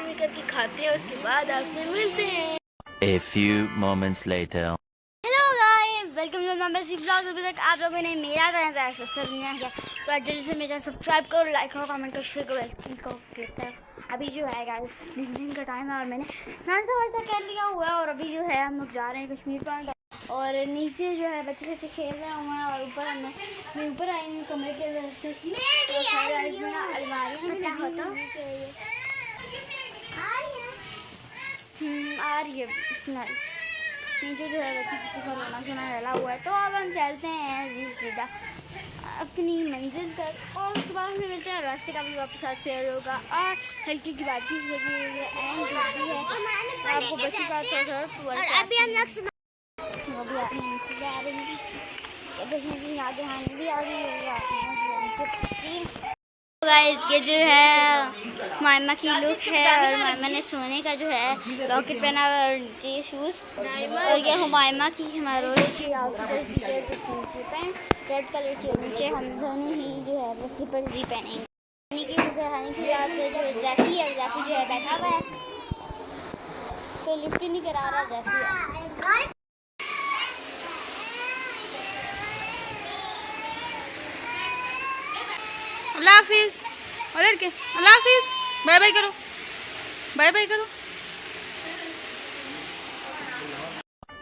में करके खाते हैं, उसके बाद आपसे मिलते हैं। A few moments later. Hello guys, welcome to number 6 blog. अभी तक आप लोगों ने मेरा चैनल सब्सक्राइब नहीं किया तो जल्दी से मेरा सब्सक्राइब करो, लाइक करो, कमेंट करो, शेयर करो, बेल को क्लिक करो। अभी जो है गाइस दिन का टाइम है और मैंने नाश्ता वास्ता कर लिया हुआ है और अभी जो है हम लोग जा रहे हैं कश्मीर पॉइंट। और नीचे जो है बच्चे खेल रहे हुए हैं और ऊपर मैं ऊपर आई हूँ कमरे के अंदर से। आ रही है नीचे जो है बच्चे का रोना शोना डला हुआ है। तो अब हम चलते हैं सीधा अपनी मंजिल तक और उसके बाद में मिलते हैं। रास्ते का भी आपके साथ शेयर होगा और हल्की की बात भी लगी हुई है एंड है आपको बच्चे का थोड़ा अभी हम लोग नीचे जा रहे हैं। आगे हानि भी आ गई। गाइस ये जो है मायमा की लुक है और मायमा ने सोने का जो है लॉकेट पहना हुआ और नीचे शूज़। और ये हुमायमा की हमारोज की पैंट रेड कलर की और नीचे हम दोनों ही जो है वो स्लीपर जी पहनेंगे। हानी की रात जो जैफी है जैफी जो है बैठा हुआ है तो लिफ्ट नहीं करा रहा जैफी। अल्लाह हाफिज़ उधर के अल्लाह हाफिज़ बाय बाय करो, बाय बाय करो।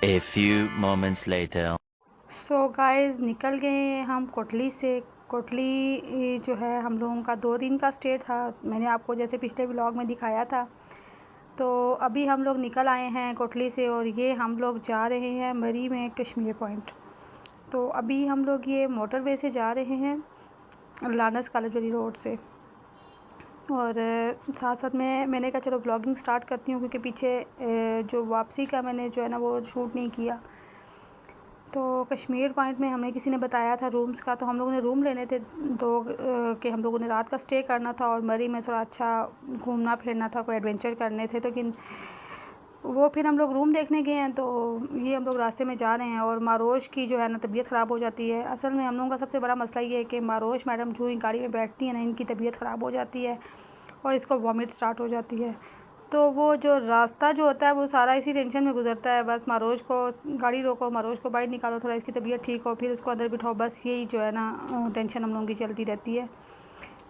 A few moments later. So guys निकल गए हैं हम कोटली से। कोटली जो है हम लोगों का 2 दिन का स्टे था। मैंने आपको जैसे पिछले व्लॉग में दिखाया था। तो अभी हम लोग निकल आए हैं कोटली से और ये हम लोग जा रहे हैं मरी में कश्मीर पॉइंट। तो अभी हम लोग ये मोटरवे से जा रहे हैं लानस कॉलेज वाली रोड से। और साथ साथ में मैंने कहा चलो ब्लॉगिंग स्टार्ट करती हूँ क्योंकि पीछे जो वापसी का मैंने जो है ना वो शूट नहीं किया। तो कश्मीर पॉइंट में हमें किसी ने बताया था रूम्स का, तो हम लोगों ने रूम लेने थे 2 कि हम लोगों ने रात का स्टे करना था और मरी में थोड़ा अच्छा घूमना फिरना था, कोई एडवेंचर करने थे। लेकिन वो फिर हम लोग रूम देखने गए हैं तो ये हम लोग रास्ते में जा रहे हैं। और मारोश की जो है ना तबीयत ख़राब हो जाती है। असल में हम लोगों का सबसे बड़ा मसला ये है कि मारोश मैडम जो ही गाड़ी में बैठती है ना इनकी तबीयत ख़राब हो जाती है और इसको वॉमिट स्टार्ट हो जाती है। तो वो जो रास्ता जो होता है वो सारा इसी टेंशन में गुजरता है। बस मारोश को गाड़ी रोको, मारोश को बाहर निकालो, थोड़ा इसकी तबीयत ठीक हो, फिर उसको अंदर बिठाओ, बस यही जो है ना टेंशन हम लोगों की चलती रहती है।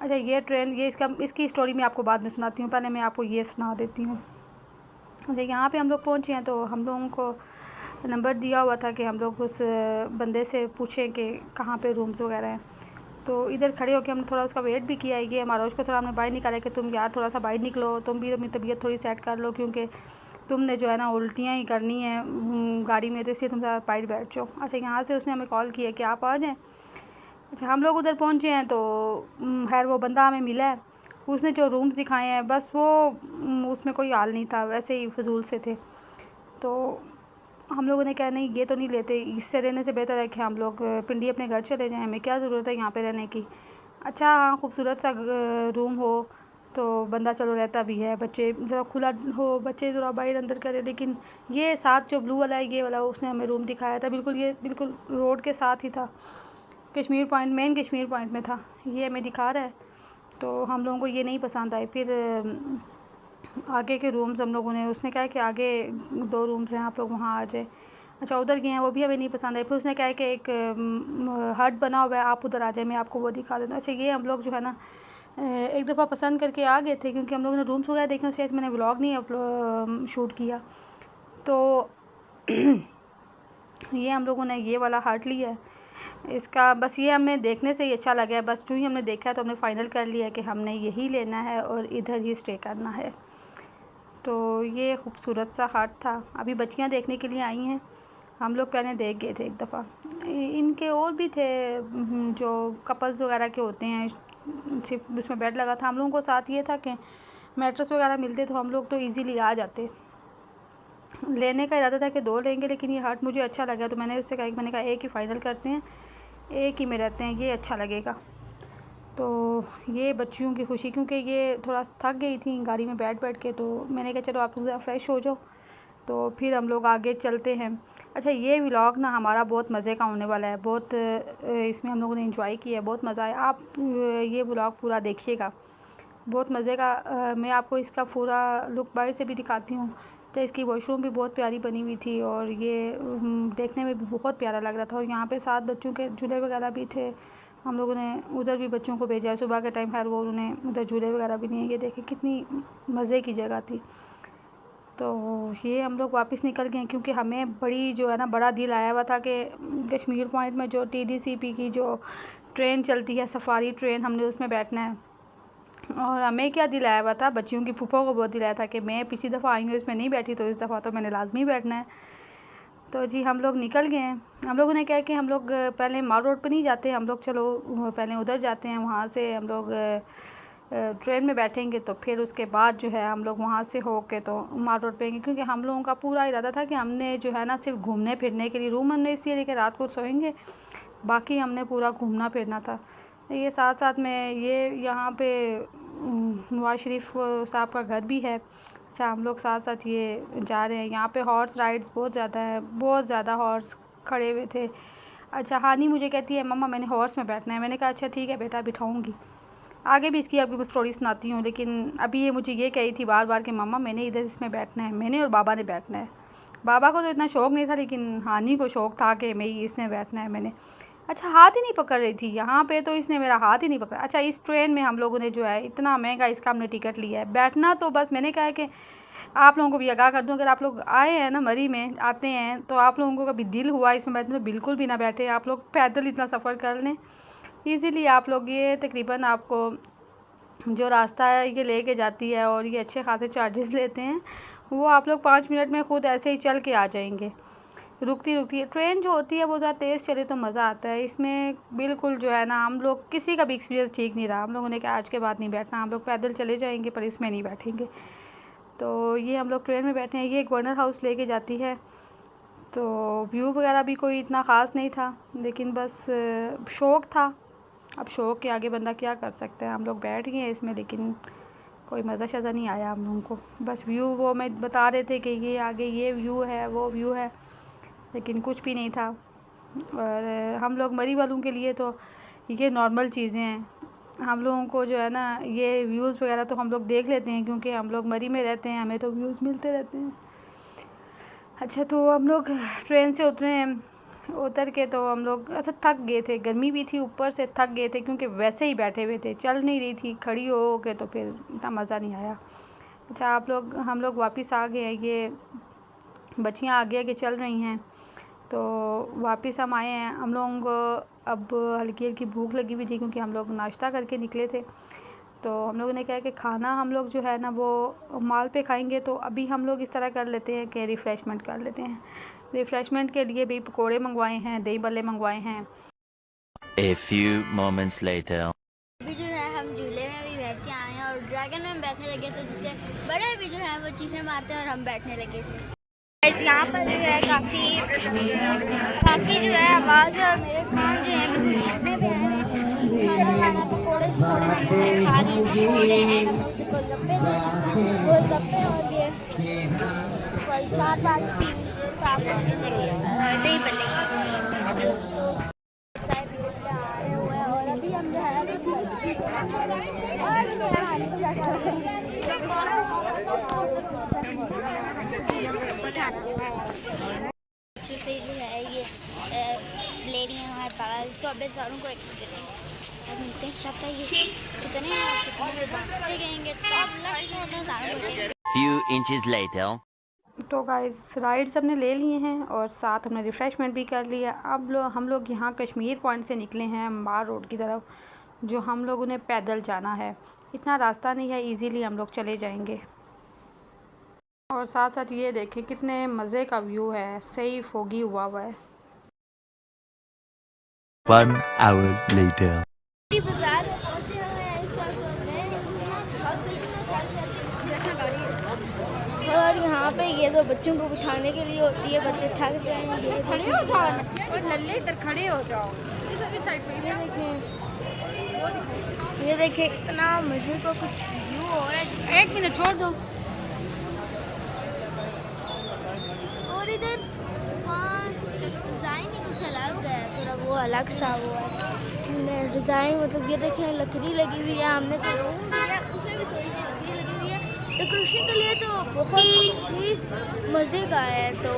अच्छा ये ट्रेन ये इसकी स्टोरी मैं आपको बाद में सुनाती हूँ, पहले मैं आपको ये सुना देती हूँ। अच्छा यहाँ पे हम लोग पहुँचे हैं तो हम लोगों को नंबर दिया हुआ था कि हम लोग उस बंदे से पूछें कि कहाँ पे रूम्स वगैरह हैं। तो इधर खड़े होकर हमने थोड़ा उसका वेट भी किया। ये मारोश को थोड़ा हमने बाहर निकाला कि तुम यार थोड़ा सा बाहर निकलो, तुम भी अपनी तबीयत थोड़ी सेट कर लो क्योंकि तुमने जो है ना उल्टियाँ ही करनी है गाड़ी में, तो इसलिए तुम ज़्यादा बाहर बैठ जाओ। अच्छा यहाँ से उसने हमें कॉल किया कि आप आ जाएँ। अच्छा हम लोग उधर पहुँचे हैं तो खैर वो बंदा हमें मिला है। उसने जो रूम्स दिखाए हैं बस वो उसमें कोई हाल नहीं था, वैसे ही फजूल से थे। तो हम लोगों ने कहा नहीं ये तो नहीं लेते, इससे रहने से बेहतर है कि हम लोग पिंडी अपने घर चले जाएं, हमें क्या ज़रूरत है यहाँ पे रहने की। अच्छा हाँ खूबसूरत सा रूम हो तो बंदा चलो रहता भी है, बच्चे ज़रा खुला हो, बच्चे ज़रा बाहर अंदर करें। लेकिन ये साथ जो ब्लू वाला है ये वाला उसने हमें रूम दिखाया था, बिल्कुल ये बिल्कुल रोड के साथ ही था, Kashmir point main Kashmir point में था, ये हमें दिखा रहा है। तो हम लोगों को ये नहीं पसंद आए। फिर आगे के रूम्स हम लोगों ने उसने कहा कि आगे 2 रूम्स हैं आप लोग वहाँ आ जाए। अच्छा उधर गए हैं वो भी हमें नहीं पसंद आए। फिर उसने कहा कि एक हट बना हुआ है आप उधर आ जाए, मैं आपको वो दिखा देता हूँ। अच्छा ये हम लोग जो है ना एक दफ़ा पसंद करके आ गए थे क्योंकि हम लोगों ने रूम्स वगैरह देखे, उस मैंने व्लॉग नहीं शूट किया। तो ये हम लोगों ने ये वाला हट लिया है। इसका बस ये हमें देखने से ही अच्छा लगा है, बस जो ही हमने देखा तो हमने फ़ाइनल कर लिया है कि हमने यही लेना है और इधर ही स्टे करना है। तो ये खूबसूरत सा हट था। अभी बच्चियां देखने के लिए आई हैं, हम लोग पहले देख गए थे एक दफ़ा। इनके और भी थे जो कपल्स वगैरह के होते हैं, सिर्फ उसमें बेड लगा था। हम लोगों को साथ ये था कि मैट्रेस वगैरह मिलते तो हम लोग तो इजीली आ जाते। लेने का इरादा था कि 2 लेंगे लेकिन ये हट मुझे अच्छा लगा तो मैंने उससे कहा कि मैंने कहा एक ही फ़ाइनल करते हैं, एक ही में रहते हैं, ये अच्छा लगेगा। तो ये बच्चियों की खुशी क्योंकि ये थोड़ा थक गई थी गाड़ी में बैठ के, तो मैंने कहा चलो आप लोग ज़रा फ्रेश हो जाओ तो फिर हम लोग आगे चलते हैं। अच्छा ये व्लॉग ना हमारा बहुत मज़े का होने वाला है, बहुत इसमें हम लोगों ने एंजॉय किया है, बहुत मज़ा आया। आप ये व्लॉग पूरा देखिएगा बहुत मज़े का। मैं आपको इसका पूरा लुक बाहर से भी दिखाती हूँ। तो इसकी वॉशरूम भी बहुत प्यारी बनी हुई थी और ये देखने में भी बहुत प्यारा लग रहा था। और यहाँ पे 7 बच्चों के झूले वगैरह भी थे। हम लोगों ने उधर भी बच्चों को भेजा है सुबह के टाइम। खैर वो उन्हें उधर झूले वगैरह भी नहीं है। ये देखें कितनी मज़े की जगह थी। तो ये हम लोग वापस निकल गए क्योंकि हमें बड़ी जो है ना बड़ा दिल आया हुआ था कि कश्मीर पॉइंट में जो TDCP की जो ट्रेन चलती है, सफारी ट्रेन, हमने उसमें बैठना है। और हमें क्या दिलाया हुआ था, बच्चियों की फूफा को बहुत दिलाया था कि मैं पिछली दफ़ा आई हूँ इसमें नहीं बैठी, तो इस दफ़ा तो मैंने लाजमी बैठना है। तो जी हम लोग निकल गए हैं। हम लोगों ने कहा कि हम लोग पहले माल रोड पर नहीं जाते, हम लोग चलो पहले उधर जाते हैं, वहाँ से हम लोग ट्रेन में बैठेंगे तो फिर उसके बाद जो है हम लोग वहाँ से हो के तो माल रोड पे आएंगे। क्योंकि हम लोगों का पूरा इरादा था कि हमने जो है ना सिर्फ घूमने फिरने के लिए रूम हमने इसलिए लेके रात को सोएंगे, बाकी हमने पूरा घूमना फिरना था। ये साथ साथ में ये यहाँ पे नवाज शरीफ साहब का घर भी है। अच्छा हम लोग साथ साथ ये जा रहे हैं। यहाँ पे हॉर्स राइड्स बहुत ज़्यादा है, बहुत ज़्यादा हॉर्स खड़े हुए थे। अच्छा हानी मुझे कहती है मम्मा मैंने हॉर्स में बैठना है। मैंने कहा अच्छा ठीक है बेटा बिठाऊँगी, आगे भी इसकी आपकी स्टोरी सुनाती हूँ। लेकिन अभी ये मुझे ये कही थी बार बार कि मम्मा मैंने इधर इसमें बैठना है, मैंने और बाबा ने बैठना है। बाबा को तो इतना शौक़ नहीं था लेकिन हानी को शौक़ था कि मैं इसमें बैठना है मैंने। अच्छा हाथ ही नहीं पकड़ रही थी यहाँ पे, तो इसने मेरा हाथ ही नहीं पकड़ा। अच्छा इस ट्रेन में हम लोगों ने जो है इतना महंगा इसका हमने टिकट लिया है, बैठना तो बस मैंने कहा है कि आप लोगों को भी आगाह कर दूँ, अगर आप लोग आए हैं ना मरी में आते हैं तो आप लोगों को कभी दिल हुआ इसमें बैठने तो बिल्कुल भी ना बैठे। आप लोग पैदल इतना सफ़र कर लें ईज़िली। आप लोग ये तकरीबन आपको जो रास्ता है ये लेके जाती है और ये अच्छे खासे चार्जेस लेते हैं, वो आप लोग 5 मिनट में ख़ुद ऐसे ही चल के आ जाएंगे। रुकती रुकती ट्रेन जो होती है वो ज़्यादा तेज़ चले तो मज़ा आता है, इसमें बिल्कुल जो है ना हम लोग किसी का भी एक्सपीरियंस ठीक नहीं रहा। हम लोगों ने कहा आज के बाद नहीं बैठना, हम लोग पैदल चले जाएंगे पर इसमें नहीं बैठेंगे। तो ये हम लोग ट्रेन में बैठे हैं। ये गवर्नर हाउस लेके जाती है। तो व्यू वगैरह भी कोई इतना ख़ास नहीं था लेकिन बस शौक़ था। अब शौक़ के आगे बंदा क्या कर सकता है। हम लोग बैठ गए हैं इसमें लेकिन कोई मज़ा शज़ा नहीं आया हम लोगों को। बस व्यू वो मैं बता रहे थे कि ये आगे ये व्यू है वो व्यू है, लेकिन कुछ भी नहीं था। और हम लोग मरी वालों के लिए तो ये नॉर्मल चीज़ें हैं। हम लोगों को जो है ना ये व्यूज़ वगैरह तो हम लोग देख लेते हैं क्योंकि हम लोग मरी में रहते हैं, हमें तो व्यूज़ मिलते रहते हैं। अच्छा तो हम लोग ट्रेन से उतर के तो हम लोग ऐसा थक गए थे, गर्मी भी थी ऊपर से थक गए थे क्योंकि वैसे ही बैठे हुए थे, चल नहीं रही थी, खड़ी हो के तो फिर इतना मज़ा नहीं आया। अच्छा हम लोग वापस आ गए हैं। ये बच्चियाँ आगे आगे चल रही हैं तो वापस हम आए हैं। हम लोगों को अब हल्की हल्की भूख लगी हुई थी क्योंकि हम लोग नाश्ता करके निकले थे। तो हम लोगों ने कहा कि खाना हम लोग जो है ना वो माल पे खाएंगे, तो अभी हम लोग इस तरह कर लेते हैं कि रिफ़्रेशमेंट कर लेते हैं। रिफ़्रेशमेंट के लिए भी पकोड़े मंगवाए हैं, दही बल्ले मंगवाए हैं। A few moments later. अभी जो है हम झूले में भी बैठ के आए हैं और ड्रैगन में हम बैठने लगे थे, जिससे बड़े भी जो है वो चीखें मारते हैं और हम बैठने लगे थे। यहाँ पर जो है काफ़ी जो है आवाज़ और मेरे कान जो है खाना पकौड़े खा रहे हैं, गोलगप्पे और ये 4-5 दही बल्ले और अभी हम जो है से जो है ये ले रही हैं हमारे पास, तो अब सारों को एक और मिलते हैं शब्द ये कितने गएंगे तो Few inches later. तो गाइस राइड्स हमने ले लिए हैं और साथ हमने रिफ़्रेशमेंट भी कर लिया। अब हम लोग यहाँ कश्मीर पॉइंट से निकले हैं माल रोड की तरफ, जो हम लोगों ने पैदल जाना है। इतना रास्ता नहीं है, इजीली हम लोग चले जाएंगे। और साथ साथ ये देखें कितने मज़े का व्यू है, सही फोगी हुआ हुआ है। 1 hour later. और यहाँ पे ये तो बच्चों को बिठाने के लिए होती है, बच्चे थक जाएंगे। खड़े हो जाओ और लल्ले इधर खड़े हो जाओ, इस साइड पे ये देखें इतना मज़े का कुछ व्यू हो रहा है। 1 मिनट छोड़ दो। और इधर डिज़ाइन ही कुछ अलग है, थोड़ा वो अलग सा वो है डिज़ाइन। मतलब ये देखें लकड़ी लगी हुई है, हमने तो रूम दिया उसमें डेकोरेशन के लिए तो बहुत ही मज़े का है। तो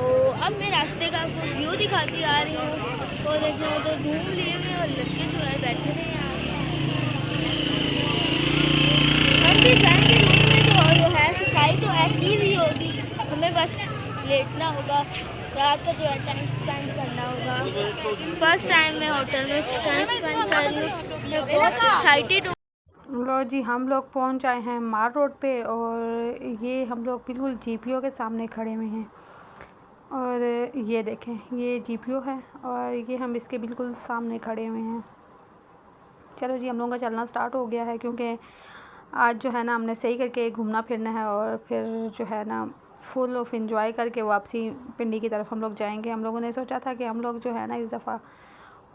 अब मैं रास्ते का आपको व्यू दिखाती आ रही हूँ और देखिए तो घूम लिए हुए और लड़के जो है बैठे हुए हैं यहाँ हम भी जाएंगे रूम में। तो जो है सफाई तो ऐसी ही होगी, हमें बस लेटना होगा, रात का जो है टाइम स्पेंड करना होगा। फर्स्ट टाइम मैं होटल में टाइम स्पेंड कर रही हूँ, मैं बहुत एक्साइटेड हूँ। लो जी, हम लोग पहुंच आए हैं मार रोड पे और ये हम लोग बिल्कुल जीपीओ के सामने खड़े हुए हैं। और ये देखें, ये जीपीओ है और ये हम इसके बिल्कुल सामने खड़े हुए हैं। चलो जी, हम लोगों का चलना स्टार्ट हो गया है क्योंकि आज जो है ना हमने सही करके घूमना फिरना है और फिर जो है ना फुल ऑफ इंजॉय करके वापसी पिंडी की तरफ हम लोग जाएंगे। हम लोगों ने सोचा था कि हम लोग जो है ना इस दफ़ा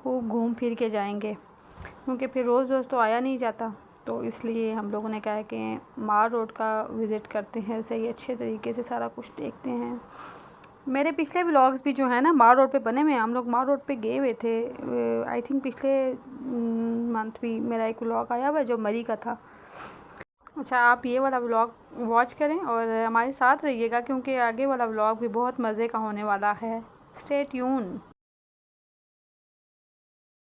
खूब घूम फिर के जाएंगे क्योंकि फिर रोज़ रोज़ तो आया नहीं जाता, तो इसलिए हम लोगों ने कहा कि मार रोड का विज़िट करते हैं, सही अच्छे तरीके से सारा कुछ देखते हैं। मेरे पिछले व्लॉग्स भी जो है ना मार रोड पे बने हुए हैं। हम लोग मार रोड पे गए हुए थे, आई थिंक पिछले मंथ भी मेरा एक व्लॉग आया हुआ है जो मरी का था। अच्छा, आप ये वाला व्लॉग वॉच करें और हमारे साथ रहिएगा क्योंकि आगे वाला व्लॉग भी बहुत मज़े का होने वाला है। Stay tune.